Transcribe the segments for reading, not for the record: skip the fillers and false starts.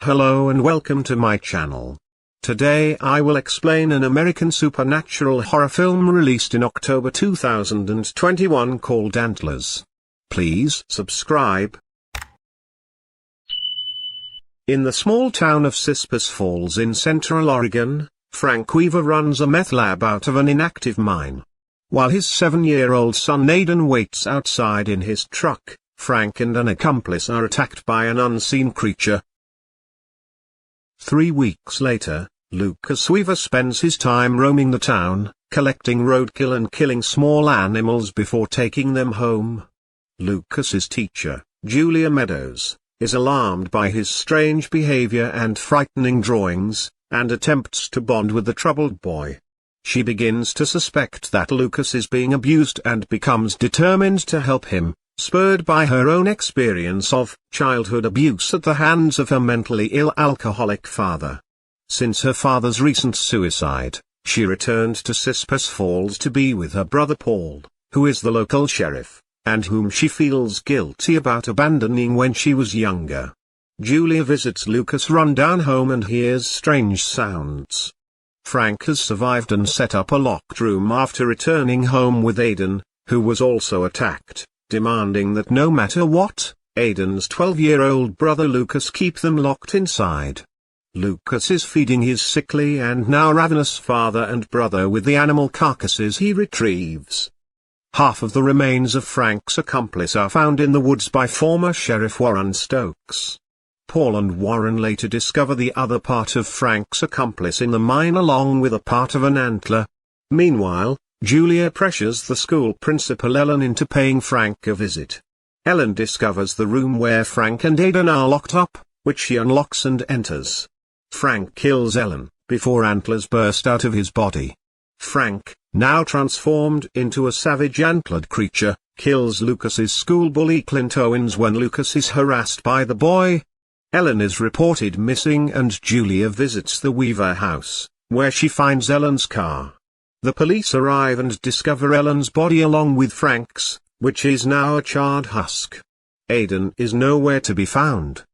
Hello and welcome to my channel. Today I will explain an American supernatural horror film released in October 2021 called Antlers. Please subscribe. In the small town of Cispus Falls in Central Oregon, Frank Weaver runs a meth lab out of an inactive mine. While his 7-year-old son Aidan waits outside in his truck, Frank and an accomplice are attacked by an unseen creature. 3 weeks later, Lucas Weaver spends his time roaming the town, collecting roadkill and killing small animals before taking them home. Lucas's teacher, Julia Meadows, is alarmed by his strange behavior and frightening drawings, and attempts to bond with the troubled boy. She begins to suspect that Lucas is being abused and becomes determined to help him, spurred by her own experience of childhood abuse at the hands of her mentally ill alcoholic father. Since her father's recent suicide, she returned to Cispus Falls to be with her brother Paul, who is the local sheriff, and whom she feels guilty about abandoning when she was younger. Julia visits Lucas' rundown home and hears strange sounds. Frank has survived and set up a locked room after returning home with Aidan, who was also attacked, demanding that no matter what, Aidan's 12-year-old brother Lucas keep them locked inside. Lucas is feeding his sickly and now ravenous father and brother with the animal carcasses he retrieves. Half of the remains of Frank's accomplice are found in the woods by former Sheriff Warren Stokes. Paul and Warren later discover the other part of Frank's accomplice in the mine along with a part of an antler. Meanwhile, Julia pressures the school principal Ellen into paying Frank a visit. Ellen discovers the room where Frank and Aidan are locked up, which she unlocks and enters. Frank kills Ellen, before antlers burst out of his body. Frank, now transformed into a savage antlered creature, kills Lucas's school bully Clint Owens when Lucas is harassed by the boy. Ellen is reported missing and Julia visits the Weaver house, where she finds Ellen's car. The police arrive and discover Ellen's body along with Frank's, which is now a charred husk. Aidan is nowhere to be found.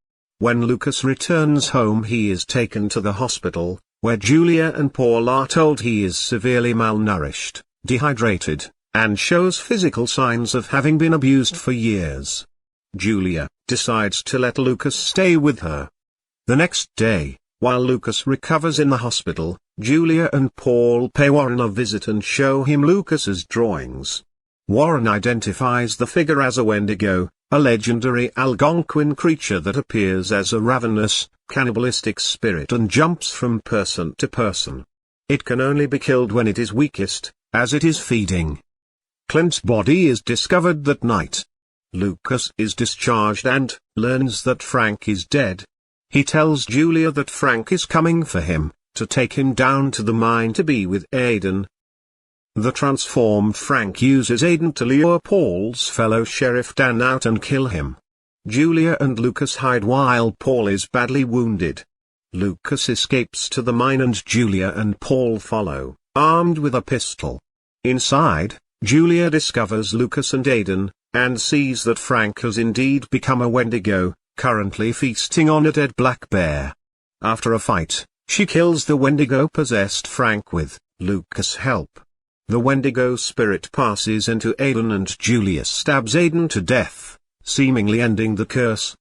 When Lucas returns home he is taken to the hospital, where Julia and Paul are told he is severely malnourished, dehydrated, and shows physical signs of having been abused for years. Julia decides to let Lucas stay with her. The next day, while Lucas recovers in the hospital, Julia and Paul pay Warren a visit and show him Lucas's drawings. Warren identifies the figure as a Wendigo, a legendary Algonquin creature that appears as a ravenous, cannibalistic spirit and jumps from person to person. It can only be killed when it is weakest, as it is feeding. Clint's body is discovered that night. Lucas is discharged and learns that Frank is dead. He tells Julia that Frank is coming for him, to take him down to the mine to be with Aidan. The transformed Frank uses Aidan to lure Paul's fellow sheriff Dan out and kill him. Julia and Lucas hide while Paul is badly wounded. Lucas escapes to the mine and Julia and Paul follow, armed with a pistol. Inside, Julia discovers Lucas and Aidan, and sees that Frank has indeed become a Wendigo, currently feasting on a dead black bear. After a fight, she kills the Wendigo-possessed Frank with Lucas' help. The Wendigo spirit passes into Aidan and Julia stabs Aidan to death, seemingly ending the curse.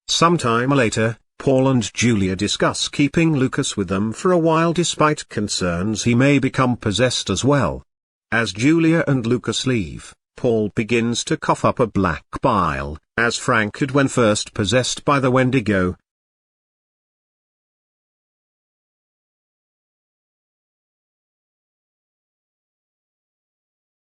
Sometime later, Paul and Julia discuss keeping Lucas with them for a while despite concerns he may become possessed as well. As Julia and Lucas leave, Paul begins to cough up a black bile, as Frank had when first possessed by the Wendigo,